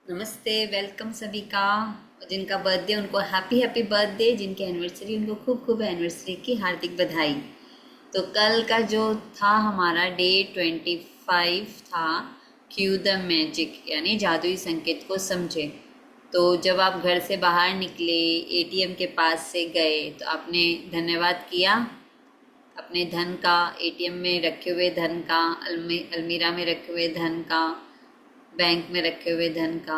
नमस्ते, वेलकम सभी का। जिनका बर्थडे उनको हैप्पी हैप्पी बर्थडे, जिनकी एनिवर्सरी उनको खूब खूब एनिवर्सरी की हार्दिक बधाई। तो कल का जो था हमारा डे 25 था, क्यू द मैजिक यानी जादुई संकेत को समझे। तो जब आप घर से बाहर निकले, एटीएम के पास से गए, तो आपने धन्यवाद किया अपने धन का, एटीएम में रखे हुए धन का, अलमीरा में रखे हुए धन का, बैंक में रखे हुए धन का।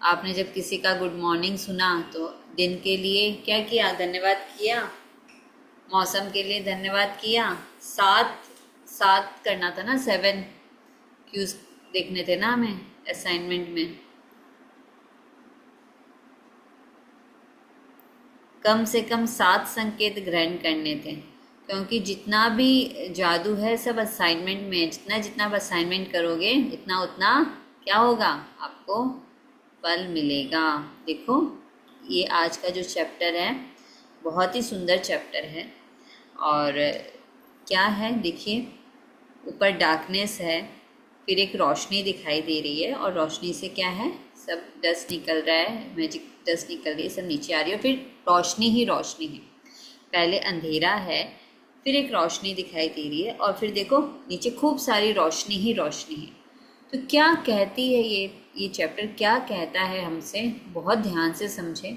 आपने जब किसी का गुड मॉर्निंग सुना तो दिन के लिए क्या किया? धन्यवाद किया। मौसम के लिए धन्यवाद किया। सात सात करना था ना, 7 क्यूज देखने थे ना हमें असाइनमेंट में। कम से कम 7 संकेत ग्रहण करने थे, क्योंकि जितना भी जादू है सब असाइनमेंट में। जितना जितना आप असाइनमेंट करोगे उतना उतना क्या होगा? आपको फल मिलेगा। देखो, ये आज का जो चैप्टर है बहुत ही सुंदर चैप्टर है। और क्या है देखिए, ऊपर डार्कनेस है, फिर एक रोशनी दिखाई दे रही है, और रोशनी से क्या है, सब डस्ट निकल रहा है, मैजिक डस्ट निकल रही है, सब नीचे आ रही है, फिर रोशनी ही रोशनी है। पहले अंधेरा है, फिर एक रोशनी दिखाई दे रही है, और फिर देखो नीचे खूब सारी रोशनी ही रोशनी है। तो क्या कहती है ये चैप्टर क्या कहता है हमसे? बहुत ध्यान से समझें,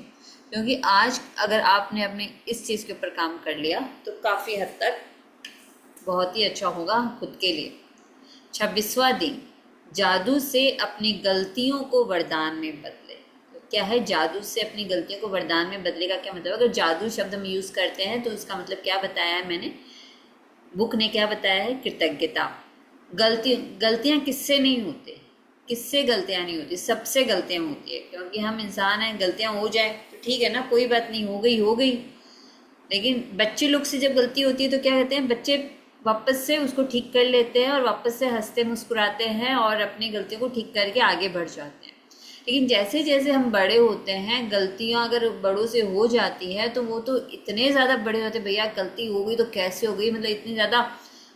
क्योंकि आज अगर आपने अपने इस चीज़ के ऊपर काम कर लिया तो काफ़ी हद तक बहुत ही अच्छा होगा खुद के लिए। 26वां दिन, जादू से अपनी गलतियों को वरदान में बदले। तो क्या है? जादू से अपनी गलतियों को वरदान में बदले का क्या मतलब? अगर जादू शब्द हम यूज़ करते हैं तो उसका मतलब क्या बताया है मैंने, बुक ने क्या बताया है? कृतज्ञता। गलतियाँ किससे नहीं होती? किससे गलतियाँ नहीं होती? सबसे गलतियाँ होती है, क्योंकि हम इंसान हैं। गलतियाँ हो जाए तो ठीक है ना, कोई बात नहीं, हो गई हो गई। लेकिन बच्चे लोग से जब गलती होती है तो क्या कहते हैं, बच्चे वापस से उसको ठीक कर लेते हैं और वापस से हंसते मुस्कुराते हैं और अपनी गलतियों को ठीक करके आगे बढ़ जाते हैं। लेकिन जैसे जैसे हम बड़े होते हैं, गलतियाँ अगर बड़ों से हो जाती है तो वो तो इतने ज़्यादा बड़े होते हैं, भैया गलती हो गई तो कैसे हो गई, मतलब इतनी ज़्यादा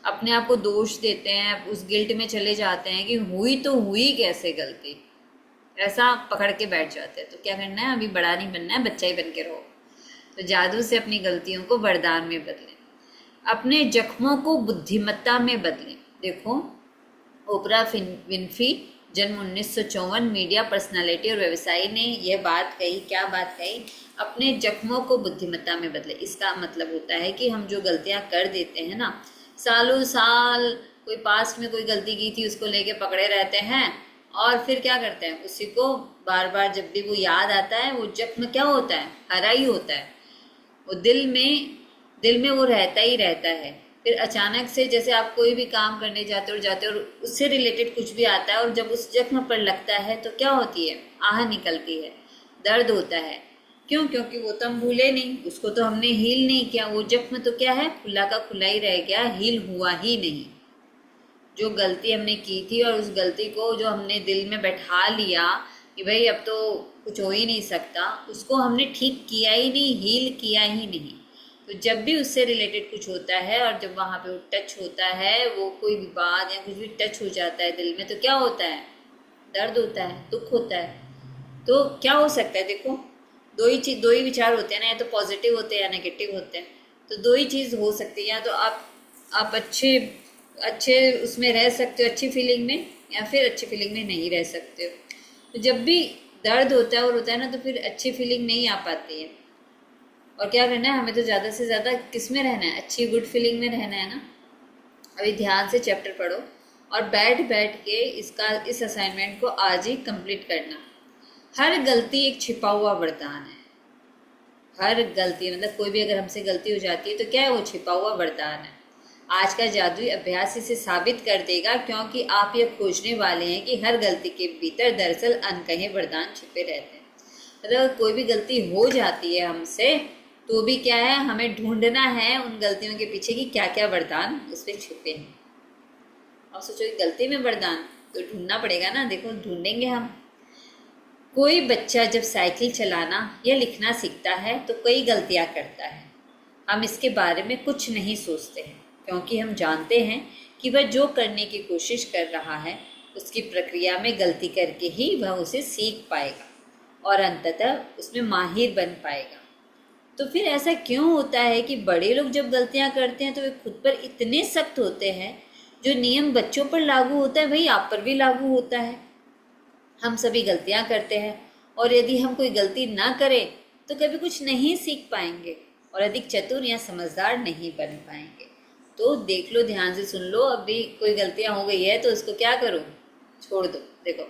अपने आप को दोष देते हैं, उस गिल्ट में चले जाते हैं कि हुई तो हुई कैसे गलती, ऐसा पकड़ के बैठ जाते हैं। तो क्या करना है, अभी बड़ा नहीं बनना है, बच्चा ही बन के रहो। तो जादू से अपनी गलतियों को वरदान में बदलें, अपने जख्मों को बुद्धिमत्ता में बदलें। देखो, ओपरा विनफ्री जन्म 1954, मीडिया पर्सनालिटी और व्यवसायी ने यह बात कही। क्या बात कही? अपने जख्मों को बुद्धिमत्ता में बदले। इसका मतलब होता है कि हम जो गलतियां कर देते हैं ना, सालों साल कोई पास्ट में कोई गलती की थी उसको लेके पकड़े रहते हैं, और फिर क्या करते हैं, उसी को बार बार जब भी वो याद आता है, वो जख्म क्या होता है? हरा ही होता है। वो दिल में वो रहता ही रहता है। फिर अचानक से जैसे आप कोई भी काम करने जाते हो और उससे रिलेटेड कुछ भी आता है, और जब उस जख्म पर लगता है तो क्या होती है? आह निकलती है, दर्द होता है। क्यों? क्योंकि वो तो हम भूले नहीं, उसको तो हमने हील नहीं किया। वो जख्म तो क्या है, खुला का खुला ही रह गया, हील हुआ ही नहीं। जो गलती हमने की थी और उस गलती को जो हमने दिल में बैठा लिया कि भाई अब तो कुछ हो ही नहीं सकता, उसको हमने ठीक किया ही नहीं, हील किया ही नहीं। तो जब भी उससे रिलेटेड कुछ होता है और जब वहाँ पे वो टच होता है, वो कोई भी बात या कुछ भी टच हो जाता है दिल में, तो क्या होता है? दर्द होता है, दुख होता है। तो क्या हो सकता है? देखो, दो ही विचार होते हैं ना, या तो पॉजिटिव होते हैं या नेगेटिव होते हैं। तो दो ही चीज़ हो सकती है, या तो आप अच्छे अच्छे उसमें रह सकते हो, अच्छी फीलिंग में, या फिर अच्छी फीलिंग में नहीं रह सकते हो। तो जब भी दर्द होता है और होता है ना, तो फिर अच्छी फीलिंग नहीं आ पाती है। और क्या करना है हमें? तो ज़्यादा से ज़्यादा किस में रहना है? अच्छी गुड फीलिंग में रहना है ना। अभी ध्यान से चैप्टर पढ़ो और बैठ बैठ के इस असाइनमेंट को आज ही कंप्लीट करना। हर गलती एक छिपा हुआ वरदान है। हर गलती मतलब कोई भी अगर हमसे गलती हो जाती है तो क्या है? वो छिपा हुआ वरदान है। आज का जादुई अभ्यास इसे साबित कर देगा, क्योंकि आप यह खोजने वाले हैं कि हर गलती के भीतर दरअसल अनकहे वरदान छिपे रहते हैं। मतलब कोई भी गलती हो जाती है हमसे, तो भी क्या है, हमें ढूंढना है उन गलतियों के पीछे कि क्या क्या वरदान उसमें छिपे हैं। और सोचो कि गलती में वरदान तो ढूंढना पड़ेगा ना। देखो, ढूंढेंगे हम। कोई बच्चा जब साइकिल चलाना या लिखना सीखता है तो कई गलतियां करता है। हम इसके बारे में कुछ नहीं सोचते हैं, क्योंकि हम जानते हैं कि वह जो करने की कोशिश कर रहा है उसकी प्रक्रिया में गलती करके ही वह उसे सीख पाएगा और अंततः उसमें माहिर बन पाएगा। तो फिर ऐसा क्यों होता है कि बड़े लोग जब गलतियां करते हैं तो वे खुद पर इतने सख्त होते हैं, जो नियम बच्चों पर लागू होता है वही आप पर भी लागू होता है। हम सभी गलतियां करते हैं और यदि हम कोई गलती ना करें तो कभी कुछ नहीं सीख पाएंगे और अधिक चतुर या समझदार नहीं बन पाएंगे। तो देख लो, ध्यान से सुन लो, अभी कोई गलतियां हो गई है तो उसको क्या करो, छोड़ दो। देखो,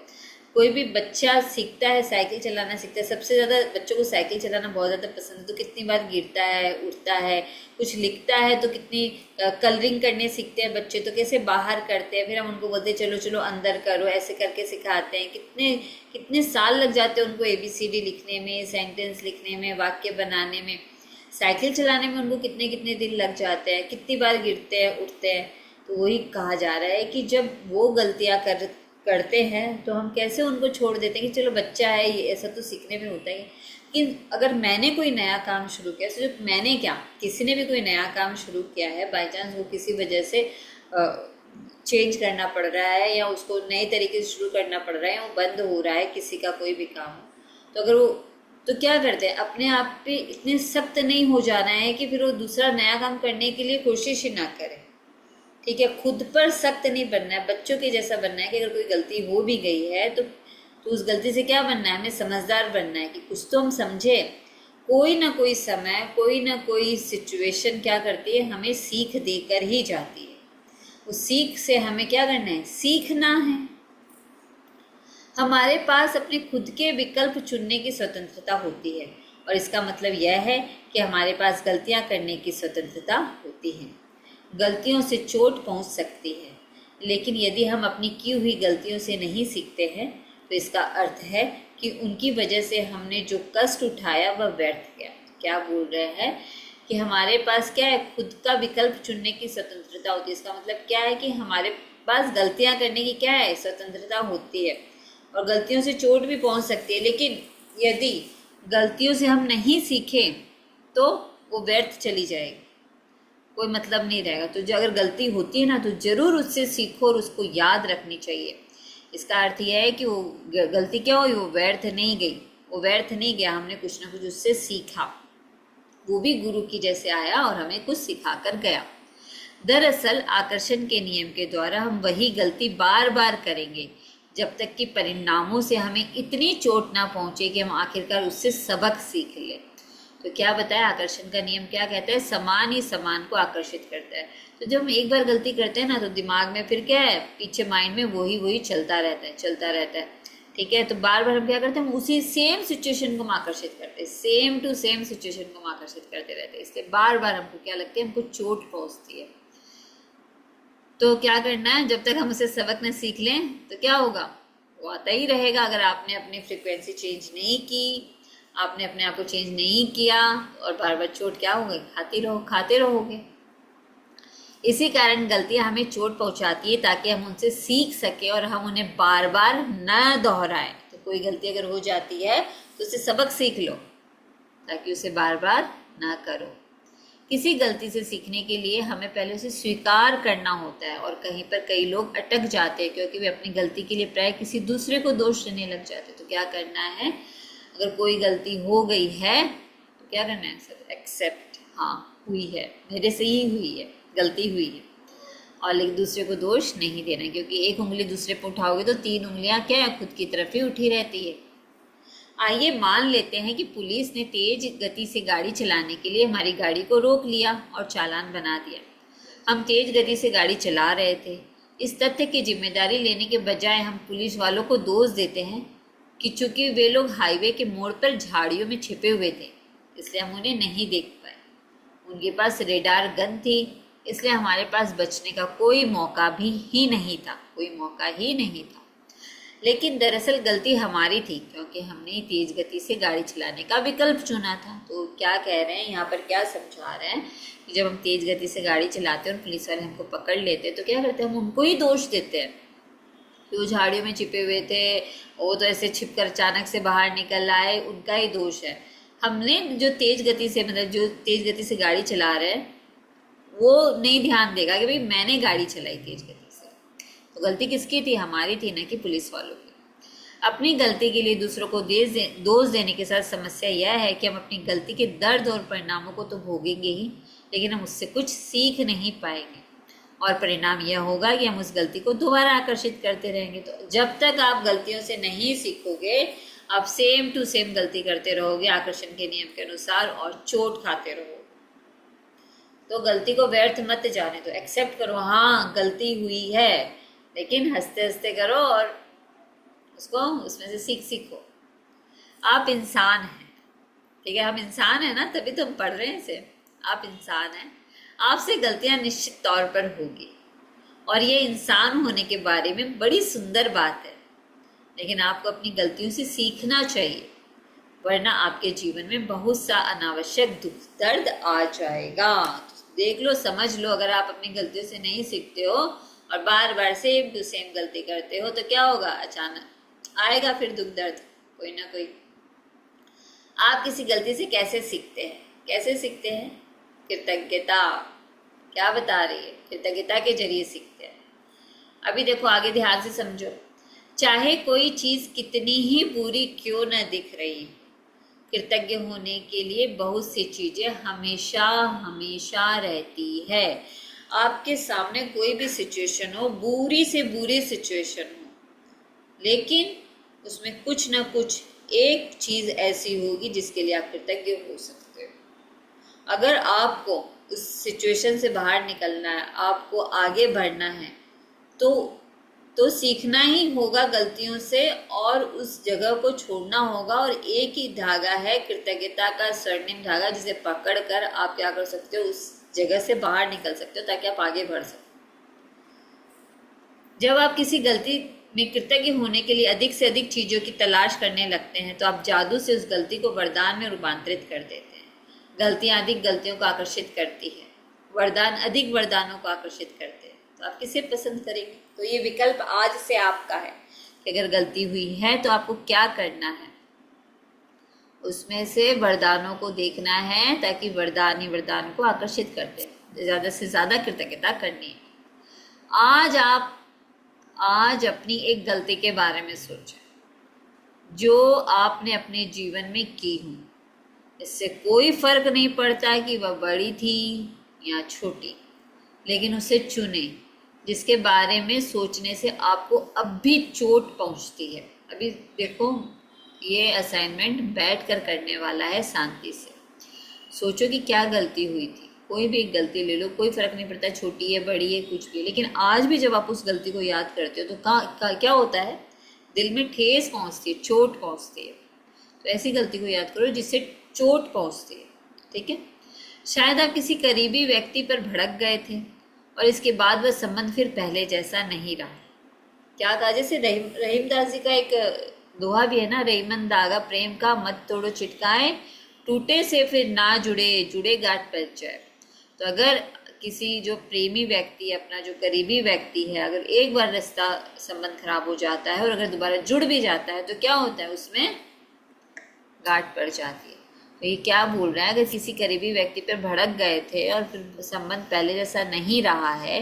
कोई भी बच्चा सीखता है, साइकिल चलाना सीखता है, सबसे ज़्यादा बच्चों को साइकिल चलाना बहुत ज़्यादा पसंद है, तो कितनी बार गिरता है, उठता है, कुछ लिखता है तो कितनी कलरिंग करने सीखते हैं बच्चे, तो कैसे बाहर करते हैं, फिर हम उनको बोलते हैं चलो चलो अंदर करो, ऐसे करके सिखाते हैं। कितने कितने साल लग जाते हैं उनको ABCD लिखने में, सेंटेंस लिखने में, वाक्य बनाने में। साइकिल चलाने में उनको कितने कितने दिन लग जाते हैं, कितनी बार गिरते हैं, उठते हैं। तो वही कहा जा रहा है कि जब वो गलतियाँ करते हैं तो हम कैसे उनको छोड़ देते हैं कि चलो बच्चा है, ये ऐसा तो सीखने में होता ही है। कि अगर मैंने कोई नया काम शुरू किया, सिर्फ मैंने क्या, किसी ने भी कोई नया काम शुरू किया है, बाई चांस वो किसी वजह से चेंज करना पड़ रहा है या उसको नए तरीके से शुरू करना पड़ रहा है, वो बंद हो रहा है, किसी का कोई भी काम, तो अगर वो, तो क्या करते हैं, अपने आप पे इतने सख्त नहीं हो जाना है कि फिर वो दूसरा नया काम करने के लिए कोशिश ही ना करे। ठीक है, खुद पर सख्त नहीं बनना है, बच्चों के जैसा बनना है कि अगर कोई गलती हो भी गई है तो उस गलती से क्या बनना है, हमें समझदार बनना है कि कुछ तो हम समझे। कोई ना कोई समय, कोई ना कोई सिचुएशन क्या करती है, हमें सीख देकर ही जाती है। उस सीख से हमें क्या करना है, सीखना है। हमारे पास अपने खुद के विकल्प चुनने की स्वतंत्रता होती है और इसका मतलब यह है कि हमारे पास गलतियां करने की स्वतंत्रता होती है। गलतियों से चोट पहुंच सकती है, लेकिन यदि हम अपनी की हुई गलतियों से नहीं सीखते हैं तो इसका अर्थ है कि उनकी वजह से हमने जो कष्ट उठाया वह व्यर्थ गया। क्या बोल रहे हैं कि हमारे पास क्या है, खुद का विकल्प चुनने की स्वतंत्रता होती है। इसका मतलब क्या है कि हमारे पास गलतियां करने की क्या है, स्वतंत्रता होती है और गलतियों से चोट भी पहुंच सकती है, लेकिन यदि गलतियों से हम नहीं सीखें तो वो व्यर्थ चली जाएगी, कोई मतलब नहीं रहेगा। तो जो अगर गलती होती है ना तो ज़रूर उससे सीखो और उसको याद रखनी चाहिए। इसका अर्थ यह है कि वो गलती क्या हुई, वो व्यर्थ नहीं गई, वो व्यर्थ नहीं गया, हमने कुछ ना कुछ उससे सीखा। वो भी गुरु की जैसे आया और हमें कुछ सिखा कर गया। दरअसल आकर्षण के नियम के द्वारा हम वही गलती बार बार करेंगे जब तक कि परिणामों से हमें इतनी चोट ना पहुंचे कि हम आखिरकार उससे सबक सीख लें। तो क्या बताया, आकर्षण का नियम क्या कहता है, समान ही समान को आकर्षित करता है। तो जब हम एक बार गलती करते हैं ना तो दिमाग में फिर क्या है, पीछे माइंड में वही चलता रहता है। ठीक है, तो बार बार हम क्या करते हैं, हम उसी सेम सिचुएशन को हम आकर्षित करते हैं, सेम टू सेम सिचुएशन को हम आकर्षित करते रहते हैं। इसलिए बार बार हमको क्या लगता है, हमको चोट पहुंचती है। तो क्या करना है, जब तक हम उसे सबक न सीख लें तो क्या होगा, वो आता ही रहेगा। अगर आपने अपनी फ्रिक्वेंसी चेंज नहीं की, आपने अपने आप को चेंज नहीं किया और बार बार चोट क्या होगी, खाते रहोगे। इसी कारण गलतियां हमें चोट पहुंचाती है ताकि हम उनसे सीख सके और हम उन्हें बार बार न दोहराएं। तो कोई गलती अगर हो जाती है तो उससे सबक सीख लो ताकि उसे बार बार ना करो। किसी गलती से सीखने के लिए हमें पहले उसे स्वीकार करना होता है और कहीं पर कई लोग अटक जाते हैं क्योंकि वे अपनी गलती के लिए प्राय किसी दूसरे को दोष देने लग जाते हैं। तो क्या करना है, अगर कोई गलती हो गई है तो क्या करना है, सब एक्सेप्ट, हाँ हुई है, मेरे से ही हुई है, गलती हुई है, और लेकिन दूसरे को दोष नहीं देना, क्योंकि एक उंगली दूसरे पर उठाओगे तो 3 उंगलियां क्या है, खुद की तरफ ही उठी रहती है। आइए मान लेते हैं कि पुलिस ने तेज गति से गाड़ी चलाने के लिए हमारी गाड़ी को रोक लिया और चालान बना दिया। हम तेज गति से गाड़ी चला रहे थे। इस तथ्य की जिम्मेदारी लेने के बजाय हम पुलिस वालों को दोष देते हैं कि चूंकि वे लोग हाईवे के मोड़ पर झाड़ियों में छिपे हुए थे इसलिए हम उन्हें नहीं देख पाए। उनके पास रेडार गन थी इसलिए हमारे पास बचने का कोई मौका भी ही नहीं था, कोई मौका ही नहीं था। लेकिन दरअसल गलती हमारी थी क्योंकि हमने तेज गति से गाड़ी चलाने का विकल्प चुना था। तो क्या कह रहे हैं यहाँ पर, क्या समझा रहे हैं कि जब हम तेज गति से गाड़ी चलाते हैं और पुलिस वाले हमको पकड़ लेते हैं तो क्या करते हैं, हम उनको ही दोष देते हैं कि वो झाड़ियों में छिपे हुए थे, वो तो ऐसे छिप कर अचानक से बाहर निकल आए, उनका ही दोष है। हमने जो तेज गति से, मतलब जो तेज गति से गाड़ी चला रहे हैं वो नहीं ध्यान देगा कि भाई मैंने गाड़ी चलाई तेज गति से, तो गलती किसकी थी? हमारी थी, ना कि पुलिस वालों की। अपनी गलती के लिए दूसरों को दोष देने के साथ समस्या यह है कि हम अपनी गलती के दर्द और परिणामों को तो भोगेंगे ही, लेकिन हम उससे कुछ सीख नहीं पाएंगे और परिणाम यह होगा कि हम उस गलती को दोबारा आकर्षित करते रहेंगे। तो जब तक आप गलतियों से नहीं सीखोगे, आप सेम टू सेम गलती करते रहोगे आकर्षण के नियम के अनुसार और चोट खाते रहोगे। तो गलती को व्यर्थ मत जाने दो, एक्सेप्ट करो, हाँ गलती हुई है, लेकिन हंसते हंसते करो और उसको उसमें से सीखो। आप इंसान हैं, ठीक है, हम इंसान हैं ना, तभी तो हम पढ़ रहे हैं इसे। आप इंसान हैं, आपसे गलतियां निश्चित तौर पर होगी और ये इंसान होने के बारे में बड़ी सुंदर बात है, लेकिन आपको अपनी गलतियों से सीखना चाहिए, वरना आपके जीवन में बहुत सा अनावश्यक दुख दर्द आ जाएगा। तो देख लो, समझ लो, अगर आप अपनी गलतियों से नहीं सीखते हो और बार बार सेम टू सेम गलती करते हो तो क्या होगा? अचानक आएगा फिर दुख दर्द कोई ना कोई। आप किसी गलती से कैसे सीखते हैं? कैसे सीखते हैं? कृतज्ञता। क्या बता रही है? कृतज्ञता के जरिए सीखते हैं। अभी देखो, आगे ध्यान से समझो। चाहे कोई चीज कितनी ही बुरी क्यों न दिख रही, कृतज्ञ होने के लिए बहुत सी चीजें हमेशा हमेशा रहती है। आपके सामने कोई भी सिचुएशन हो, बुरी से बुरी सिचुएशन हो, लेकिन उसमें कुछ ना कुछ एक चीज ऐसी होगी जिसके लिए आप कृतज्ञ हो सकते हो। अगर आपको उस सिचुएशन से बाहर निकलना है, आपको आगे बढ़ना है, तो सीखना ही होगा गलतियों से और उस जगह को छोड़ना होगा। और एक ही धागा है कृतज्ञता का, स्वर्णिम धागा, जिसे पकड़कर आप क्या कर सकते हो? उस जगह से बाहर निकल सकते हो ताकि आप आगे बढ़ सको। जब आप किसी गलती में कृतज्ञ होने के लिए अधिक से अधिक चीजों की तलाश करने लगते हैं तो आप जादू से उस गलती को वरदान में रूपांतरित कर देते हैं। गलतियां अधिक गलतियों को आकर्षित करती है, वरदान अधिक वरदानों को आकर्षित करते हैं। तो आप किसे पसंद करेंगे? तो ये विकल्प आज से आपका है कि अगर गलती हुई है तो आपको क्या करना है, उसमें से वरदानों को देखना है ताकि वरदान ही वरदान को आकर्षित करते हैं। ज्यादा से ज्यादा कृतज्ञता करनी है। आज अपनी एक गलती के बारे में सोचें जो आपने अपने जीवन में की हो। इससे कोई फर्क नहीं पड़ता कि वह बड़ी थी या छोटी, लेकिन उसे चुने जिसके बारे में सोचने से आपको अब भी चोट पहुंचती है। अभी देखो, ये असाइनमेंट बैठ कर करने वाला है, शांति से सोचो कि क्या गलती हुई थी। कोई भी एक गलती ले लो, कोई फर्क नहीं पड़ता, छोटी है बड़ी है कुछ भी, लेकिन आज भी जब आप उस गलती को याद करते हो तो क्या होता है? दिल में ठेस पहुंचती है, चोट पहुंचती है। तो ऐसी गलती को याद करो जिससे चोट पहुंचती है, ठीक है। शायद आप किसी करीबी व्यक्ति पर भड़क गए थे और इसके बाद वह संबंध फिर पहले जैसा नहीं रहा। क्या कहा? जैसे रहीमदास जी का एक दोहा भी है ना, रहीमन दागा प्रेम का मत तोड़ो चिटकाए, टूटे से फिर ना जुड़े, जुड़े गांठ पच जाए। तो अगर किसी जो प्रेमी व्यक्ति है, अपना जो करीबी व्यक्ति है, अगर एक बार रिश्ता संबंध खराब हो जाता है और अगर दोबारा जुड़ भी जाता है तो क्या होता है? उसमें गांठ पड़ जाती है। तो ये क्या बोल रहा है? अगर किसी करीबी व्यक्ति पर भड़क गए थे और फिर संबंध पहले जैसा नहीं रहा है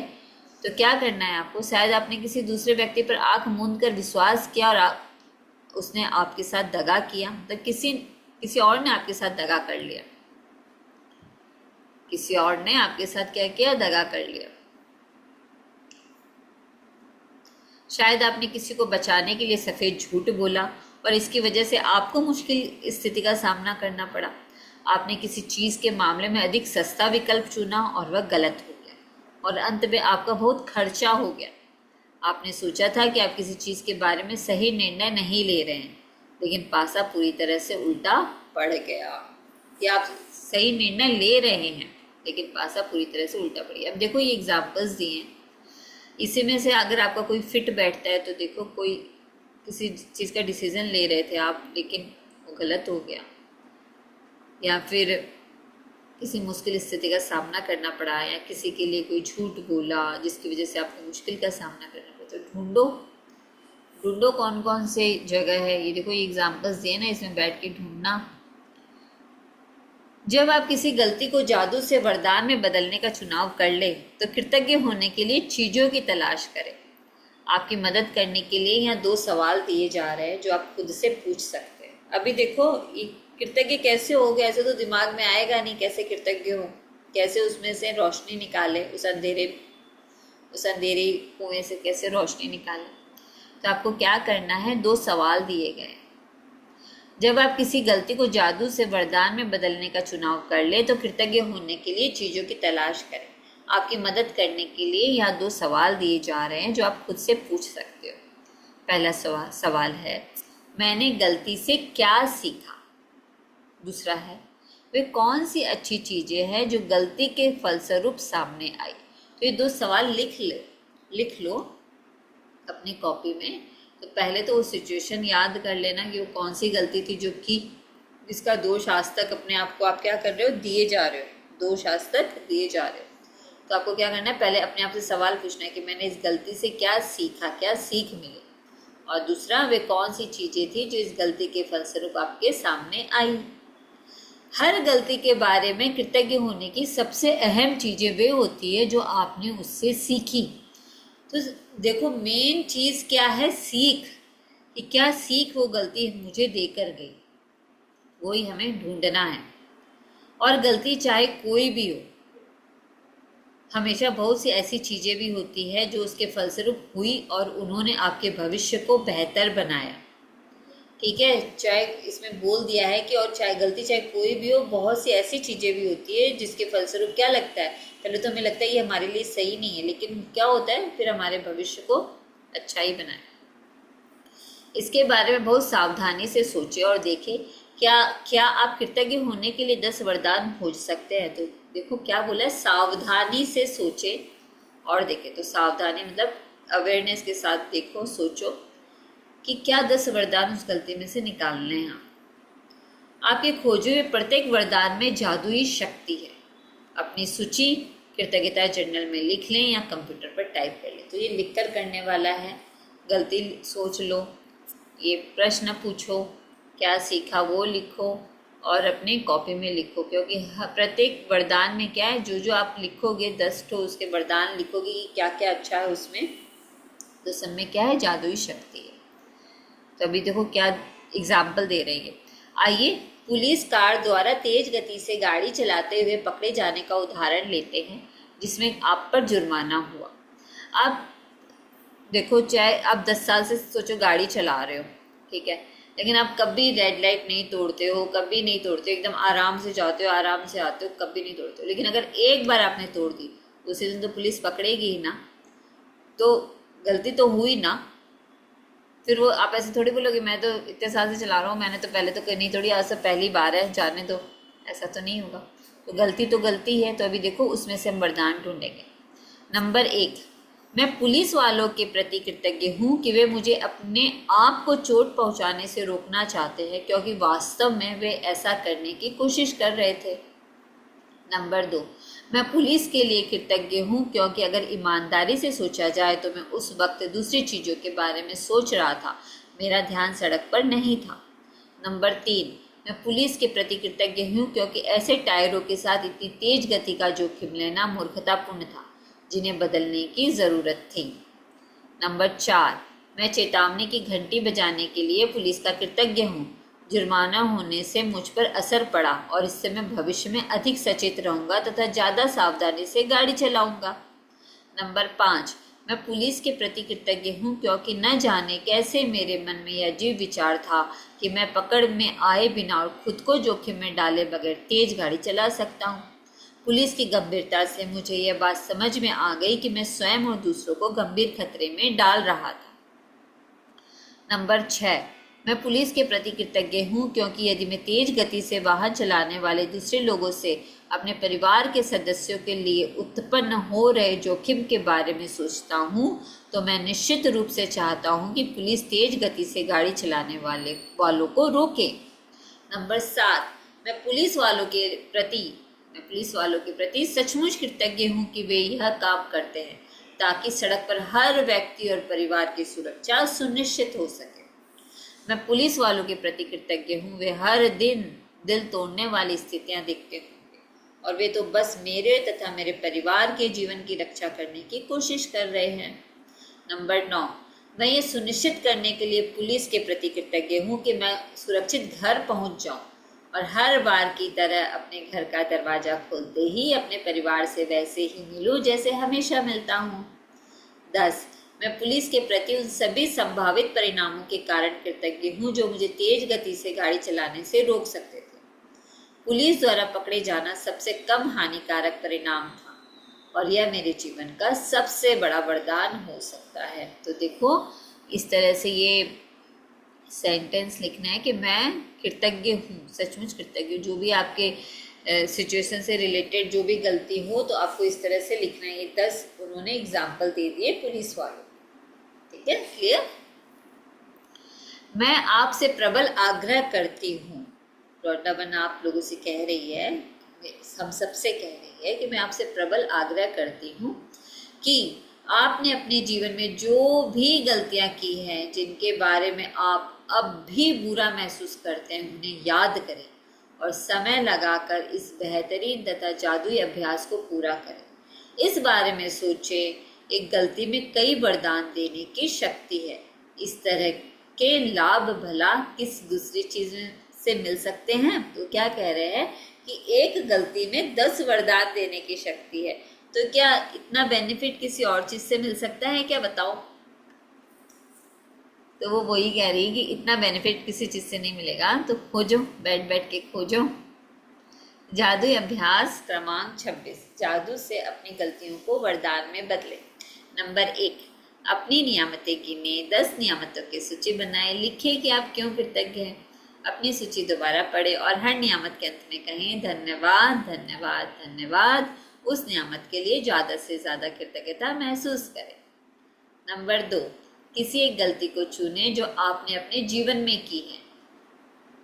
तो क्या करना है आपको? शायद आपने किसी दूसरे व्यक्ति पर आंख मूंद कर विश्वास किया और उसने आपके साथ दगा किया, मतलब किसी और ने आपके साथ दगा कर लिया। किसी और ने आपके साथ क्या किया? दगा कर लिया। शायद आपने किसी को बचाने के लिए सफेद झूठ बोला और इसकी वजह से आपको मुश्किल स्थिति का सामना करना पड़ा। आपने किसी चीज के मामले में अधिक सस्ता विकल्प चुना और वह गलत हो गया और अंत में आपका बहुत खर्चा हो गया। आपने सोचा था कि आप किसी चीज के बारे में सही निर्णय नहीं ले रहे हैं, लेकिन पासा पूरी तरह से उल्टा पड़ गया। कि आप सही निर्णय ले रहे हैं लेकिन पासा पूरी तरह से उल्टा पड़ गया। अब देखो, ये एग्जाम्पल्स दिए हैं, इसी में से अगर आपका कोई फिट बैठता है तो देखो, कोई किसी चीज़ का डिसीजन ले रहे थे आप लेकिन वो गलत हो गया, या फिर किसी मुश्किल स्थिति का सामना करना पड़ा, या किसी के लिए कोई झूठ बोला जिसकी वजह से आपको मुश्किल का सामना करना पड़ा। तो ढूंढो कौन कौन से जगह है। ये देखो, ये एग्जाम्पल्स दिए ना, इसमें बैठ के ढूंढना। जब आप किसी गलती को जादू से वरदान में बदलने का चुनाव कर ले तो कृतज्ञ होने के लिए चीजों की तलाश करें। आपकी मदद करने के लिए यहाँ 2 सवाल दिए जा रहे हैं जो आप खुद से पूछ सकते हैं। अभी देखो ये कृतज्ञ कैसे हो गए, ऐसे तो दिमाग में आएगा नहीं कैसे कृतज्ञ हो, कैसे उसमें से रोशनी निकाले, उस अंधेरे कुएं से कैसे रोशनी निकाले। तो आपको क्या करना है, 2 सवाल दिए गए। जब आप किसी गलती को जादू से वरदान में बदलने का चुनाव कर ले तो कृतज्ञ होने के लिए चीज़ों की तलाश करें। आपकी मदद करने के लिए यहाँ 2 सवाल दिए जा रहे हैं जो आप खुद से पूछ सकते हो। पहला सवाल है, मैंने गलती से क्या सीखा। दूसरा है, वे कौन सी अच्छी चीज़ें हैं जो गलती के फलस्वरूप सामने आई। तो ये 2 सवाल लिख लो अपनी कॉपी में। तो पहले तो वो सिचुएशन याद कर लेना कि वो कौन सी गलती थी जो कि जिसका दोष आज तक अपने आप को आप क्या कर रहे हो, दिए जा रहे हो, दोष आज तक दिए जा रहे हो। तो आपको क्या करना है, पहले अपने आप से सवाल पूछना है कि मैंने इस गलती से क्या सीखा, क्या सीख मिली। और दूसरा, वे कौन सी चीज़ें थी जो इस गलती के फलस्वरूप आपके सामने आई। हर गलती के बारे में कृतज्ञ होने की सबसे अहम चीज़ें वे होती है जो आपने उससे सीखी। तो देखो मेन चीज़ क्या है, सीख, कि क्या सीख वो गलती मुझे देकर गई, वही हमें ढूंढना है। और गलती चाहे कोई भी हो, हमेशा बहुत सी ऐसी चीज़ें भी होती है जो उसके फलस्वरूप हुई और उन्होंने आपके भविष्य को बेहतर बनाया। ठीक है, चाहे इसमें बोल दिया है कि और चाहे गलती चाहे कोई भी हो, बहुत सी ऐसी चीज़ें भी होती है जिसके फलस्वरूप क्या लगता है, पहले तो हमें लगता है ये हमारे लिए सही नहीं है, लेकिन क्या होता है फिर हमारे भविष्य को अच्छा ही बनाए। इसके बारे में बहुत सावधानी से सोचें और देखें क्या आप कृतज्ञ होने के लिए 10 वरदान खोज सकते हैं। तो देखो क्या बोला है, सावधानी से सोचें और देखें। तो सावधानी मतलब अवेयरनेस के साथ देखो, सोचो कि क्या 10 वरदान उस गलती में से निकालने हैं। आपके खोजे हुए प्रत्येक वरदान में जादुई शक्ति है। अपनी सूची कृतज्ञता जर्नल में लिख लें या कंप्यूटर पर टाइप कर लें। तो ये लिखकर करने वाला है, गलती सोच लो, ये प्रश्न पूछो, क्या सीखा वो लिखो और अपनी कॉपी में लिखो। क्योंकि प्रत्येक वरदान में क्या है, जो जो आप लिखोगे 10 तो उसके वरदान लिखोगे कि क्या क्या अच्छा है उसमें, तो सब में क्या है, जादुई शक्ति है। तो अभी देखो क्या एग्जाम्पल दे रही है। आइए पुलिस कार द्वारा तेज गति से गाड़ी चलाते हुए पकड़े जाने का उदाहरण लेते हैं जिसमें आप पर जुर्माना हुआ। आप देखो, चाहे आप 10 साल से सोचो गाड़ी चला रहे हो, ठीक है, लेकिन आप कभी रेड लाइट नहीं तोड़ते हो, कभी नहीं तोड़ते हो, एकदम आराम से जाते हो, आराम से आते हो, कभी नहीं तोड़ते हो। लेकिन अगर एक बार आपने तोड़ दी उसी दिन तो पुलिस पकड़ेगी ही ना, तो गलती तो हुई ना। फिर वो आप ऐसे थोड़ी बोलोगे मैं तो इतने साल से चला रहा हूँ, मैंने तो पहले तो नहीं तोड़ी, आज से पहली बार है, जाने दो, ऐसा तो नहीं होगा। तो गलती है। तो अभी देखो उसमें से हम वरदान ढूंढेंगे। नंबर 1, मैं पुलिस वालों के प्रति कृतज्ञ हूँ कि वे मुझे अपने आप को चोट पहुँचाने से रोकना चाहते हैं, क्योंकि वास्तव में वे ऐसा करने की कोशिश कर रहे थे। नंबर 2, मैं पुलिस के लिए कृतज्ञ हूँ क्योंकि अगर ईमानदारी से सोचा जाए तो मैं उस वक्त दूसरी चीज़ों के बारे में सोच रहा था, मेरा ध्यान सड़क पर नहीं था। नंबर 3, मैं पुलिस के प्रति कृतज्ञ हूँ क्योंकि ऐसे टायरों के साथ इतनी तेज गति का जोखिम लेना मूर्खतापूर्ण था, जिन्हें बदलने की ज़रूरत थी। नंबर 4, मैं चेतावनी की घंटी बजाने के लिए पुलिस का कृतज्ञ हूँ। जुर्माना होने से मुझ पर असर पड़ा और इससे मैं भविष्य में अधिक सचेत रहूंगा तथा ज़्यादा सावधानी से गाड़ी चलाऊंगा। नंबर 5, मैं पुलिस के प्रति कृतज्ञ हूँ क्योंकि न जाने कैसे मेरे मन में यह अजीब विचार था कि मैं पकड़ में आए बिना और खुद को जोखिम में डाले बगैर तेज गाड़ी चला सकता हूँ। पुलिस की गंभीरता से मुझे यह बात समझ में आ गई कि मैं स्वयं और दूसरों को गंभीर खतरे में डाल रहा था। नंबर 6, मैं पुलिस के प्रति कृतज्ञ हूँ क्योंकि यदि मैं तेज गति से वाहन चलाने वाले दूसरे लोगों से अपने परिवार के सदस्यों के लिए उत्पन्न हो रहे जोखिम के बारे में सोचता हूँ तो मैं निश्चित रूप से चाहता हूँ कि पुलिस तेज गति से गाड़ी चलाने वालों को रोके। नंबर 7, मैं पुलिस वालों के प्रति सचमुच कृतज्ञ हूँ कि वे यह काम करते हैं ताकि सड़क पर हर व्यक्ति और परिवार की सुरक्षा सुनिश्चित हो सके। मैं पुलिस वालों के प्रति कृतज्ञ हूँ, वे हर दिन दिल तोड़ने वाली स्थितियाँ देखते होंगे और वे तो बस मेरे तथा मेरे परिवार के जीवन की रक्षा करने की कोशिश कर रहे हैं। नंबर 9, मैं ये सुनिश्चित करने के लिए पुलिस के प्रति कृतज्ञ हूँ कि मैं सुरक्षित घर पहुँच जाऊँ और हर बार की तरह अपने घर का दरवाज़ा खोलते ही अपने परिवार से वैसे ही मिलूँ जैसे हमेशा मिलता हूँ। 10, मैं पुलिस के प्रति उन सभी संभावित परिणामों के कारण कृतज्ञ हूँ जो मुझे तेज गति से गाड़ी चलाने से रोक सकते थे। पुलिस द्वारा पकड़े जाना सबसे कम हानिकारक परिणाम था और यह मेरे जीवन का सबसे बड़ा वरदान हो सकता है। तो देखो, इस तरह से ये सेंटेंस लिखना है कि मैं कृतज्ञ हूँ, सचमुच कृतज्ञ हूँ। जो भी आपके सिचुएशन से रिलेटेड जो भी गलती हो तो आपको इस तरह से लिखना है। ये 10 उन्होंने एग्जाम्पल दे दिए पुलिस वालों। ठीक है, क्लियर। मैं आपसे प्रबल आग्रह करती हूँ, वृंदावन आप लोगों से कह रही है, हम सबसे कह रही है कि मैं आपसे प्रबल आग्रह करती हूँ कि आपने अपने जीवन में जो भी गलतियाँ की हैं जिनके बारे में आप अब भी बुरा महसूस करते हैं उन्हें याद करें और समय लगाकर इस बेहतरीन तथा जादुई अभ्यास को पूरा करें। इस बारे में सोचें, एक गलती में कई वरदान देने की शक्ति है। इस तरह के लाभ भला किस दूसरी चीज से मिल सकते हैं? तो क्या कह रहे हैं कि एक गलती में 10 वरदान देने की शक्ति है। तो क्या इतना बेनिफिट किसी और चीज से मिल सकता है क्या, बताओ? तो वो वही कह रही है कि इतना बेनिफिट किसी चीज से नहीं मिलेगा, तो खोजो, बैठ बैठ के खोजो। जादुई अभ्यास क्रमांक 26, जादू से अपनी गलतियों को वरदान में बदले। नंबर 1, अपनी नियामतें गिने, 10 नियामतों की सूची बनाए, लिखे कि आप क्यों कृतज्ञ हैं। अपनी सूची दोबारा पढ़े और हर नियामत के अंत में कहें धन्यवाद धन्यवाद धन्यवाद। उस नियामत के लिए ज़्यादा से ज़्यादा कृतज्ञता महसूस करें। नंबर 2, किसी एक गलती को चुनें जो आपने अपने जीवन में की है।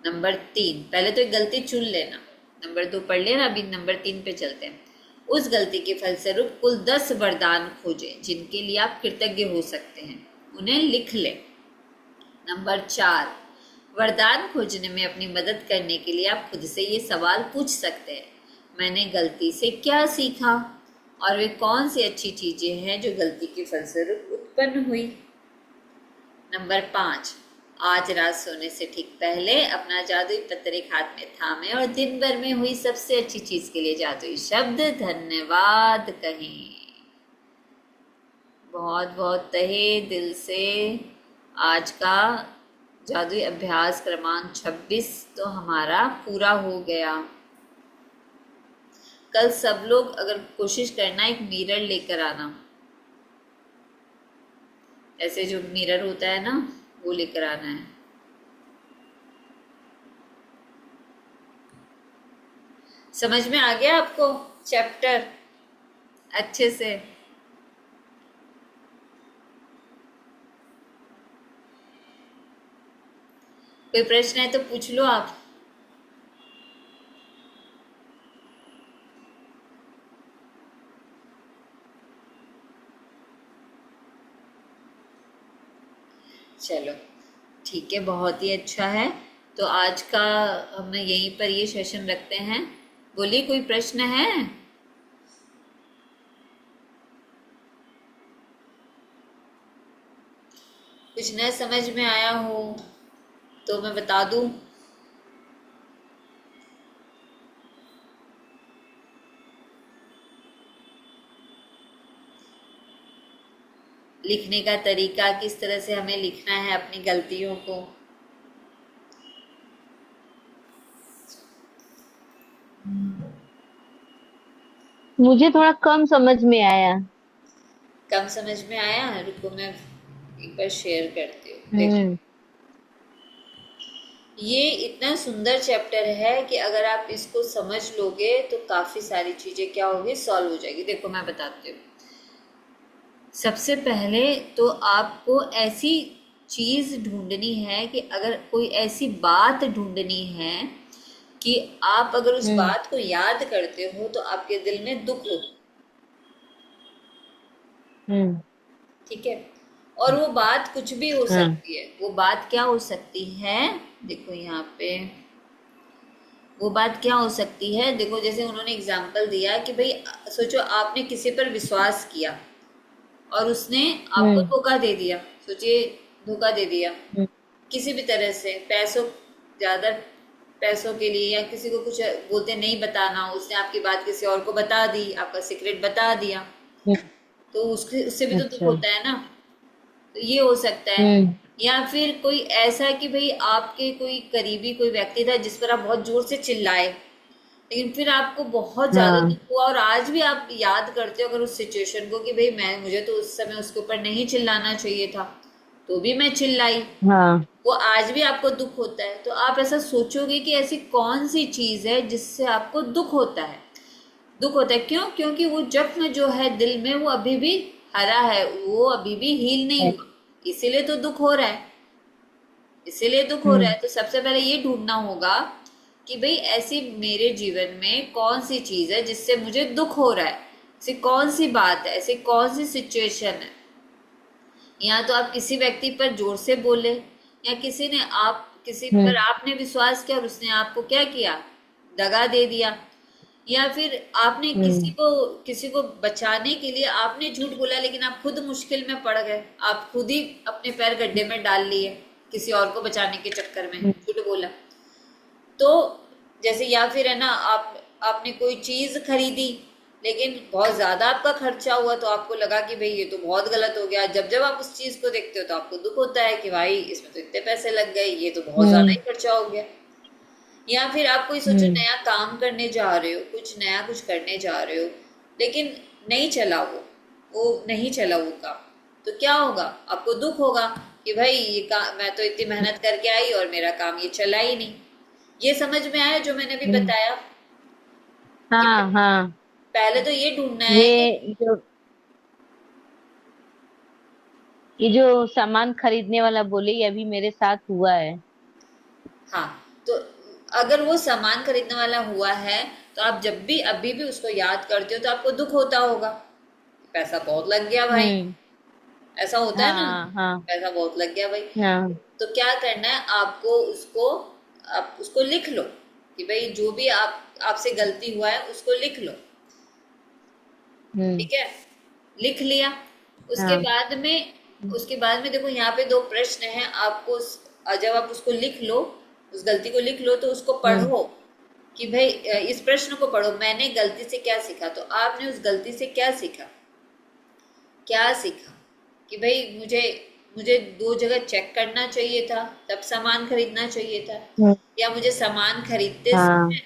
नंबर 3, पहले तो एक गलती चुन लेना, नंबर 2 पढ़ लेना, अभी नंबर 3 पे चलते हैं। उस गलती के फलस्वरूप कुल 10 वरदान खोजें जिनके लिए आप कृतज्ञ हो सकते हैं, उन्हें लिख लें। नंबर 4, वरदान खोजने में अपनी मदद करने के लिए आप खुद से ये सवाल पूछ सकते हैं, मैंने गलती से क्या सीखा और वे कौन सी अच्छी चीजें हैं जो गलती के फलस्वरूप उत्पन्न हुई। नंबर 5, आज रात सोने से ठीक पहले अपना जादुई पत्र एक हाथ में थामे और दिन भर में हुई सबसे अच्छी चीज के लिए जादुई शब्द धन्यवाद कहें। बहुत बहुत तहे दिल से आज का जादुई अभ्यास क्रमांक 26 तो हमारा पूरा हो गया। कल सब लोग अगर कोशिश करना एक मिरर लेकर आना, ऐसे जो मिरर होता है ना वो लेकर आना है। समझ में आ गया आपको चैप्टर अच्छे से? कोई प्रश्न है तो पूछ लो आप। चलो ठीक है, बहुत ही अच्छा है। तो आज का हम यहीं पर ये सेशन रखते हैं। बोलिए, कोई प्रश्न है? कुछ न समझ में आया हो तो मैं बता दूं। लिखने का तरीका, किस तरह से हमें लिखना है अपनी गलतियों को। मुझे थोड़ा कम समझ में आया। कम समझ में आया? रुको मैं एक बार शेयर करती हूँ। देखो, ये इतना सुंदर चैप्टर है कि अगर आप इसको समझ लोगे तो काफी सारी चीजें क्या होगी, सॉल्व हो जाएगी। देखो मैं बताती हूँ। सबसे पहले तो आपको ऐसी चीज ढूंढनी है कि अगर कोई ऐसी बात ढूंढनी है कि आप अगर उस बात को याद करते हो तो आपके दिल में दुख हो। ठीक है, और वो बात कुछ भी हो सकती है। वो बात क्या हो सकती है, देखो यहाँ पे वो बात क्या हो सकती है। देखो जैसे उन्होंने एग्जाम्पल दिया कि भाई सोचो आपने किसी पर विश्वास किया, और उसने आपको हम्म धोखा दे दिया, सोचिए, धोखा दे दिया हम्म किसी भी तरह से, पैसों, ज्यादा पैसों के लिए, या किसी को कुछ बोलते नहीं बताना, उसने आपकी बात किसी और को बता दी, आपका सीक्रेट बता दिया, हम्म, तो उसके उससे भी तो दुख अच्छा। होता है ना। तो ये हो सकता है। हम्म या फिर कोई ऐसा कि भाई आपके कोई करीबी कोई व्यक्ति था जिस पर आप बहुत जोर से चिल्लाए, लेकिन फिर आपको बहुत ज्यादा हाँ दुख हुआ, और आज भी आप याद करते हो अगर उस सिचुएशन को कि भाई मैं, मुझे तो उस समय उसके ऊपर नहीं चिल्लाना चाहिए था, तो भी मैं चिल्लाई, हाँ। वो आज भी आपको दुख होता है। तो आप ऐसा सोचोगे कि ऐसी कौन सी चीज है जिससे आपको दुख होता है। दुख होता है क्यों? क्योंकि वो जख्म जो है दिल में वो अभी भी हरा है, वो अभी भी हील नहीं हुआ, इसीलिए तो दुख हो रहा है, इसीलिए दुख हो रहा हम्म है। तो सबसे पहले ये ढूंढना होगा कि भाई ऐसी मेरे जीवन में कौन सी चीज है जिससे मुझे दुख हो रहा है, ऐसी कौन सी बात है, ऐसी कौन सी सिचुएशन है। या तो आप किसी व्यक्ति पर जोर से बोले, या किसी ने आप किसी पर हम्म आपने विश्वास किया और उसने आपको क्या किया, दगा दे दिया। या फिर आपने हम्म किसी को बचाने के लिए आपने झूठ बोला, लेकिन आप खुद मुश्किल में पड़ गए, आप खुद ही अपने पैर गड्ढे में डाल लिए, किसी और को बचाने के चक्कर में हम्म, झूठ बोला। तो जैसे, या फिर है ना, आपने कोई चीज खरीदी, लेकिन बहुत ज्यादा आपका खर्चा हुआ, तो आपको लगा कि भाई ये तो बहुत गलत हो गया। जब जब आप उस चीज को देखते हो तो आपको दुख होता है कि भाई इसमें तो इतने पैसे लग गए, ये तो बहुत ज्यादा ही हम्म खर्चा हो गया। या फिर आप कोई सोचो हम्म, नया काम करने जा रहे हो, कुछ नया कुछ करने जा रहे हो, लेकिन नहीं चला वो नहीं चला वो काम, तो क्या होगा, आपको दुख होगा कि भाई ये काम, मैं तो इतनी मेहनत करके आई और मेरा काम ये चला ही नहीं। ये समझ में आया जो मैंने अभी हम्म, बताया? कि हाँ हाँ। पहले तो ये ढूंढना है कि, ये जो सामान खरीदने वाला बोले, ये अभी मेरे साथ हुआ है। हाँ, तो अगर वो सामान खरीदने वाला हुआ है, तो आप जब भी अभी भी उसको याद करते हो तो आपको दुख होता होगा, पैसा बहुत लग गया भाई, हम्म ऐसा होता है ना, हाँ हाँ पैसा बहुत लग गया भाई। हाँ। तो क्या करना है आपको, उसको, आप उसको लिख लो कि भाई जो भी आपसे गलती हुआ है उसको लिख लो। हम्म ठीक है, लिख लिया। उसके हाँ बाद में, उसके बाद में देखो यहाँ पे दो प्रश्न हैं आपको जब आप उसको लिख लो, उस गलती को लिख लो, तो उसको हम्म पढ़ो कि भाई इस प्रश्न को पढ़ो, मैंने गलती से क्या सीखा। तो आपने उस गलती से क्या सीखा, क्या सीखा कि भाई मुझे मुझे दो जगह चेक करना चाहिए था, तब सामान खरीदना चाहिए था, हम्म, या मुझे सामान खरीदते हाँ। समय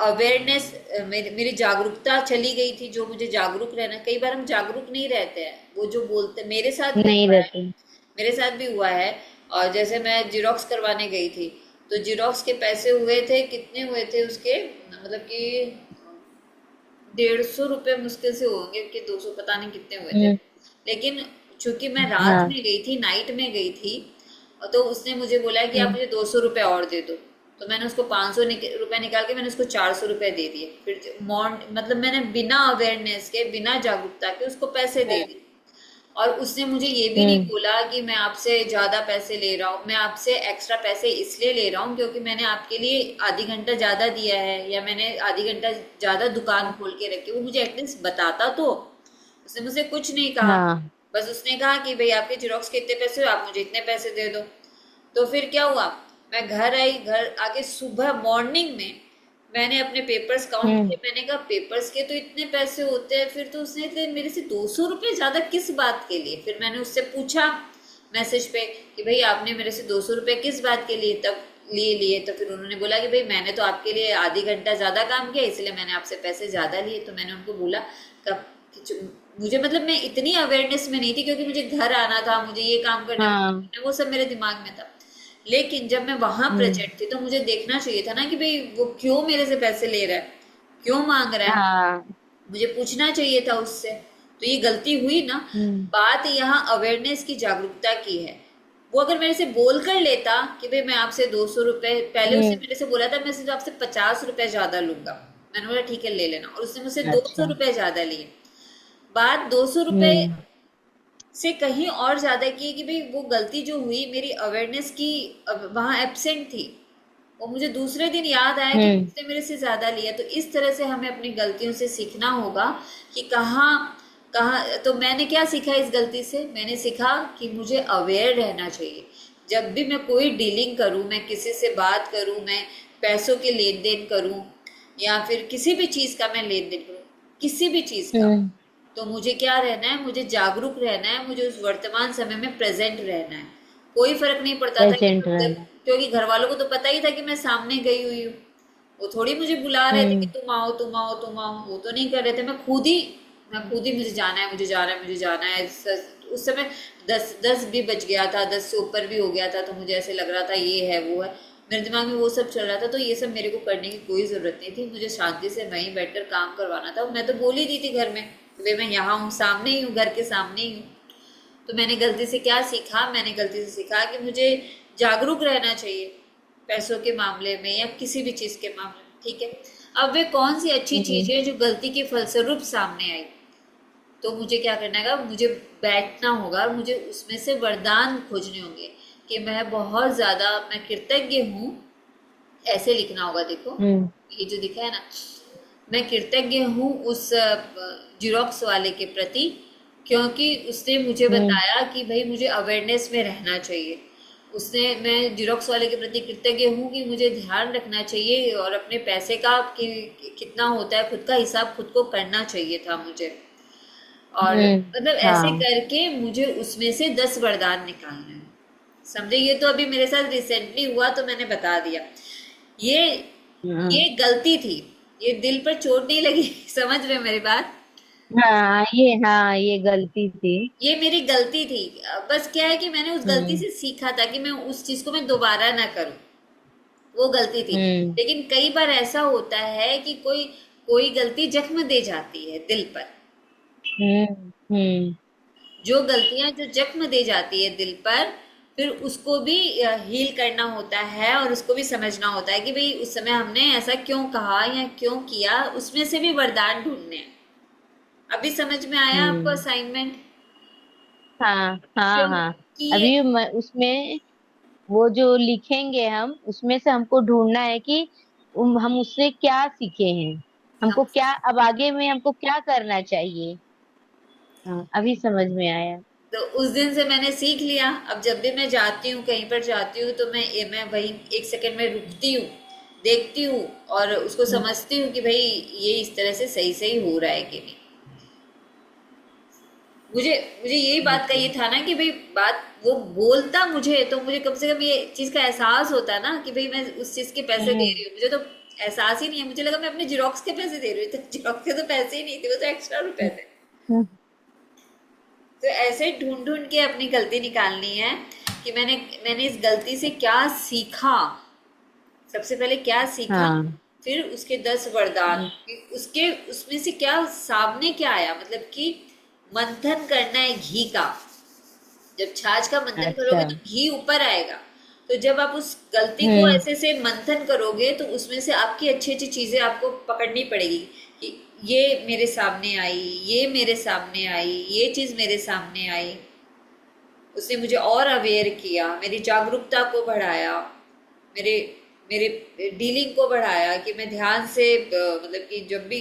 अवेयरनेस, मेरी जागरूकता चली गई थी, जो मुझे जागरूक रहना। कई बार हम जागरूक नहीं रहते हैं, वो जो बोलते, मेरे साथ भी नहीं हुआ है, रहते। मेरे साथ भी हुआ है। और जैसे मैं जिरोक्स करवाने गई थी, तो जिरोक्स के पैसे हुए थे, कितने हुए थे उसके, मतलब कि 150 रुपये मुश्किल से होंगे कि 200, पता नहीं कितने हुए थे। हम्म लेकिन चूंकि मैं रात हाँ में गई थी, नाइट में गई थी, और तो उसने मुझे बोला कि आप हम्म मुझे 200 रुपये और दे दो। तो मैंने उसको 500 रुपये निकाल के मैंने उसको 400 रुपये दे दिए। फिर मतलब मैंने बिना अवेयरनेस के, बिना जागरूकता के उसको पैसे दे दिए। और उसने मुझे ये भी नहीं हम्म बोला कि मैं आपसे ज्यादा पैसे ले रहा हूँ, मैं आपसे एक्स्ट्रा पैसे इसलिए ले रहा हूँ क्योंकि मैंने आपके लिए आधी घंटा ज्यादा दिया है, या मैंने आधी घंटा ज्यादा दुकान खोल के रखी। वो मुझे एटलीस्ट बताता तो। उसने मुझसे कुछ नहीं कहा, हाँ बस उसने कहा कि भाई आपके जेरोक्स के इतने पैसे हो, आप मुझे इतने पैसे दे दो। तो फिर क्या हुआ, मैं घर आई, घर आके सुबह मॉर्निंग में मैंने अपने पेपर्स काउंट हम्म किए। मैंने कहा पेपर्स के तो इतने पैसे होते हैं, फिर तो उसने इतने मेरे से 200 रुपये ज्यादा किस बात के लिए। फिर मैंने उससे पूछा मैसेज पे कि भाई आपने मेरे से 200 रुपये किस बात के लिए तब लिए। तो फिर उन्होंने बोला कि भाई मैंने तो आपके लिए आधी घंटा ज्यादा काम किया, इसलिए मैंने आपसे पैसे ज्यादा लिए। तो मैंने उनको बोला कब मुझे, मतलब मैं इतनी अवेयरनेस में नहीं थी, क्योंकि मुझे घर आना था, मुझे ये काम हाँ वो सब मेरे दिमाग में था। लेकिन जब मैं वहां हम्म प्रेजेंट थी तो मुझे देखना चाहिए था ना कि भाई वो क्यों मेरे से पैसे ले रहा है, क्यों मांग रहा है, हाँ मुझे पूछना चाहिए था उससे। तो ये गलती हुई ना। हम्म बात यहाँ अवेयरनेस की, जागरूकता की है। वो अगर मेरे से बोल कर लेता कि भाई मैं आपसे 200 रुपये, पहले उसने हम्म मेरे से बोला था मैं सिर्फ आपसे 50 रुपये ज्यादा लूंगा, मैंने बोला ठीक है ले लेना, और उसने मुझसे दो अच्छा। सौ रुपये ज्यादा लिए। बात 200 रुपये हम्म से कहीं और ज्यादा की है कि भाई वो गलती जो हुई मेरी अवेयरनेस की वहां एब्सेंट थी। वो मुझे दूसरे दिन याद आया कि हम्म उसने मेरे से ज्यादा लिया। तो इस तरह से हमें अपनी गलतियों से सीखना होगा कि कहाँ कहाँ, तो मैंने क्या सीखा इस गलती से? मैंने सीखा कि मुझे अवेयर रहना चाहिए। जब भी मैं कोई डीलिंग करूँ, मैं किसी से बात करूँ, मैं पैसों के लेन देन करूँ, या फिर किसी भी चीज़ का मैं लेन देन करूँ, किसी भी चीज़ का, हम्म। तो मुझे क्या रहना है, मुझे जागरूक रहना है, मुझे उस वर्तमान समय में प्रेजेंट रहना है। कोई फर्क नहीं पड़ता था कि प्रेजेंट रहना। क्योंकि घर वालों को तो पता ही था कि मैं सामने गई हुई हूँ। वो थोड़ी मुझे बुला रहे थे कि हम्म। तुम आओ तुम आओ तुम आओ, वो तो नहीं कर रहे थे। मैं खुद ही मुझे जाना है, मुझे जाना है, मुझे जाना है। उस समय 10 भी बज गया था, 10 से ऊपर भी हो गया था, तो मुझे ऐसे लग रहा था ये है वो है, मेरे दिमाग में वो सब चल रहा था। तो ये सब मेरे को करने की कोई ज़रूरत नहीं थी, मुझे शांति से वहीं बैठकर काम करवाना था। मैं तो बोल ही दी थी घर में कि भाई मैं यहाँ हूँ, सामने ही हूँ, घर के सामने ही हूँ। तो मैंने गलती से क्या सीखा, मैंने गलती से सीखा कि मुझे जागरूक रहना चाहिए पैसों के मामले में या किसी भी चीज़ के मामले में, ठीक है। अब वे कौन सी अच्छी हम्म। चीज़ है जो गलती के फलस्वरूप सामने आई, तो मुझे क्या करना है, मुझे बैठना होगा और मुझे उसमें से वरदान खोजने होंगे कि मैं कृतज्ञ हूँ। ऐसे लिखना होगा, देखो हम्म। ये जो दिखा है ना, मैं कृतज्ञ हूँ उस जीरोक्स वाले के प्रति, क्योंकि उसने मुझे हम्म। बताया कि भाई मुझे अवेयरनेस में रहना चाहिए। मैं जीरोक्स वाले के प्रति कृतज्ञ हूँ कि मुझे ध्यान रखना चाहिए और अपने पैसे का कितना होता है, खुद का हिसाब खुद को करना चाहिए था मुझे। और मतलब ऐसे हाँ। करके मुझे उसमें से 10 वरदान निकालने हैं, समझे। ये तो अभी मेरे साथ रिसेंटली हुआ, तो मैंने बता दिया। ये हम्म। ये गलती थी, ये दिल पर चोट नहीं लगी समझ रहे हो मेरी बात? हाँ, ये गलती थी। ये मेरी गलती थी। बस क्या है कि मैंने उस गलती हम्म। से सीखा था कि मैं उस चीज को मैं दोबारा ना करूं। वो गलती थी। हम्म। लेकिन कई बार ऐसा होता है कि कोई कोई गलती जख्म दे जाती है दिल पर। हम्म। हम्म। जो गलतियां जो जख्म दे जाती है दिल पर, फिर उसको भी हील करना होता है और उसको भी समझना होता है कि भाई उस समय हमने ऐसा क्यों कहा या क्यों किया, उसमें से भी वरदान ढूंढने हैं। अभी समझ में आया आपको हम्म। असाइनमेंट? हाँ, हाँ, हाँ। क्योंकि ये अभी उसमें वो जो लिखेंगे हम, उसमें से हमको ढूंढना है कि हम उससे क्या सीखे हैं। हम हमको क्या, अब आगे में हमको क्या करना चाहिए। हाँ, अभी समझ में आया। तो उस दिन से मैंने सीख लिया। अब जब भी मैं जाती हूँ, कहीं पर जाती हूँ, तो मैं वही 1 सेकंड में रुकती हूँ, देखती हूँ और उसको हम्म। समझती हूँ कि भाई ये इस तरह से सही सही हो रहा है कि नहीं। मुझे मुझे यही बात का ओके। ये था ना कि भाई बात वो बोलता मुझे, तो मुझे कम से कम ये चीज का एहसास होता ना कि भाई मैं उस चीज के पैसे दे हम्म। रही हूँ। मुझे तो एहसास ही नहीं है, मुझे लगा मैं अपने जीरोक्स के पैसे दे रही हूँ, तो जीरोक्स के तो पैसे ही नहीं थे, वो तो एक्स्ट्रा रुपए थे। हम्म। तो ऐसे ढूंढ ढूंढ के अपनी गलती निकालनी है कि मैंने मैंने इस गलती से क्या सीखा। सबसे पहले क्या सीखा, हाँ। फिर उसके 10 वरदान, कि उसके उसमें से क्या सामने क्या आया, मतलब कि मंथन करना है घी का। जब छाछ का मंथन अच्छा। करोगे तो घी ऊपर आएगा। तो जब आप उस गलती को हम्म। ऐसे से मंथन करोगे, तो उसमें से आपकी अच्छी अच्छी चीजें आपको पकड़नी पड़ेगी कि ये मेरे सामने आई, ये मेरे सामने आई, ये चीज मेरे सामने आई। उसने मुझे और अवेयर किया, मेरी जागरूकता को बढ़ाया, मेरे मेरे डीलिंग को बढ़ाया कि मैं ध्यान से मतलब कि जब भी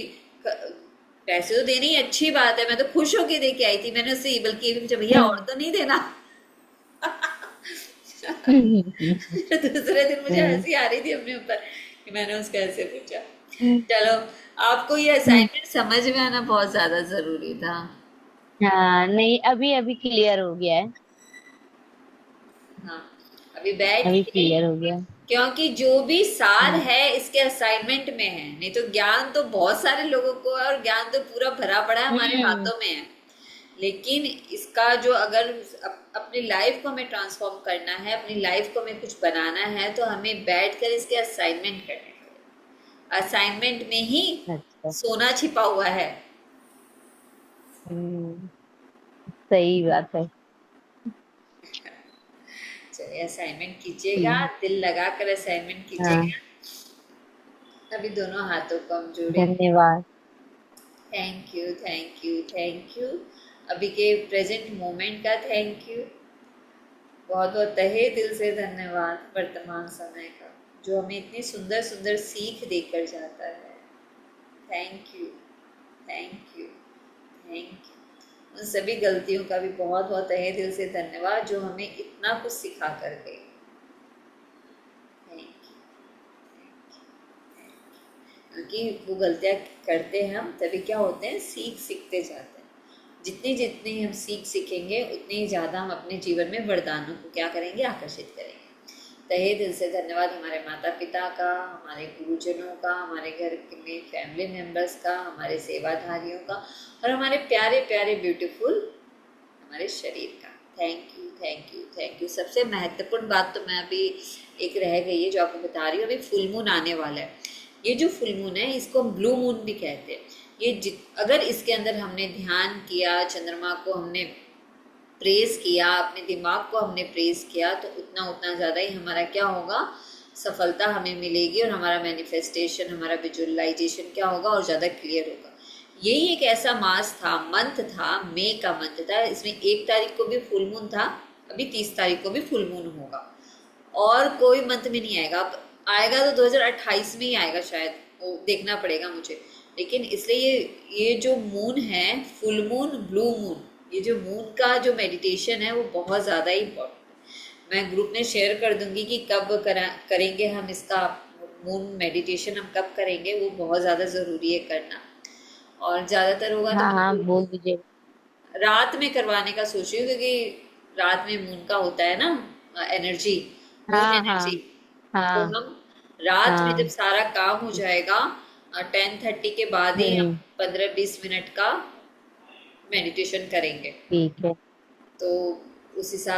पैसे तो देने ही अच्छी बात है, मैं तो खुश होके दे के आई थी। मैंने उससे बल्कि ये भी पूछा, भैया और हम्म। तो नहीं देना? हम्म। दूसरे दिन मुझे हम्म। हंसी आ रही थी अपने ऊपर कि मैंने उसको ऐसे पूछा। हम्म। चलो, आपको ये हम्म। असाइनमेंट समझ में आना बहुत ज्यादा जरूरी था। हाँ, नहीं, अभी अभी क्लियर हो गया है। हाँ, अभी बैठ अभी के, क्लियर हो गया। क्योंकि जो भी सार हम्म। है इसके असाइनमेंट में है। नहीं तो ज्ञान तो बहुत सारे लोगों को है और ज्ञान तो पूरा भरा पड़ा है, हमारे हम्म। हाथों में है। लेकिन इसका जो अगर अपनी लाइफ को हमें ट्रांसफॉर्म करना है, अपनी लाइफ को हमें कुछ बनाना है, तो हमें बैठकर इसके असाइनमेंट करने पड़ेंगे। असाइनमेंट में ही अच्छा। सोना छिपा हुआ है। हम्म। सही बात है। चलिए, असाइनमेंट कीजिएगा, ठीक। दिल लगा कर असाइनमेंट हाँ। कीजिएगा। अभी दोनों हाथों को हम जोड़ेंगे। धन्यवाद। Thank you, thank you, thank you. अभी के प्रेजेंट मोमेंट का थैंक यू। बहुत बहुत तहे दिल से धन्यवाद वर्तमान समय का, जो हमें इतनी सुंदर सुंदर सीख देकर जाता है। Thank you, thank you, thank you. उन सभी गलतियों का भी बहुत बहुत तहे दिल से धन्यवाद जो हमें इतना कुछ सिखा कर गए। Thank you. क्योंकि वो गलतियाँ करते हैं हम, तभी क्या होते हैं, सीखते जाते हैं। जितनी जितनी हम सीखेंगे उतनी ही ज़्यादा हम अपने जीवन में वरदानों को क्या करेंगे, आकर्षित करेंगे। तहे दिल से धन्यवाद हमारे माता पिता का, हमारे गुरुजनों का, हमारे घर में फैमिली मेम्बर्स का, हमारे सेवाधारियों का, और हमारे प्यारे प्यारे ब्यूटीफुल हमारे शरीर का। Thank you thank you thank you. सबसे महत्वपूर्ण बात तो मैं अभी एक रह गई है जो आपको बता रही हूँ। अभी फुल मून आने वाला है। ये जो फुल मून है इसको हम ब्लू मून भी कहते हैं। ये अगर इसके अंदर हमने ध्यान किया, चंद्रमा को हमने प्रेस किया, अपने दिमाग को हमने प्रेस किया, तो उतना उतना ज़्यादा ही हमारा क्या होगा, सफलता हमें मिलेगी, और हमारा मैनिफेस्टेशन, हमारा विजुअलाइजेशन क्या होगा, और ज़्यादा क्लियर होगा। यही एक ऐसा मास था, मंथ था, मई का मंथ था। इसमें 1 तारीख को भी फुल मून था, अभी 30 तारीख को भी फुल मून होगा, और कोई मंथ में नहीं आएगा। अब आएगा तो 2028 में ही आएगा शायद, वो देखना पड़ेगा मुझे। लेकिन इसलिए ये जो मून है, फुल मून, ब्लू मून, ये जो मून का जो मेडिटेशन है वो बहुत ज़्यादा ही इम्पोर्टेंट है। मैं ग्रुप में शेयर कर दूंगी कि कब करेंगे हम इसका मून मेडिटेशन, हम कब करेंगे, वो बहुत ज़्यादा ज़रूरी है करना। और ज़्यादातर होगा तो हाँ हाँ, मैं बोल दीजिए। रात में करवाने का सोच रही हूँ, क्योंकि रात में मून का होता है ना एनर्जी, मून हाँ हाँ एनर्जी। तो हाँ हम रात में जब हाँ। सारा काम हो जाएगा 10:30 के बाद ही हम हम्म। 15-20 मिनट का मेडिटेशन करेंगे। ठीक है। तो उस हिसाब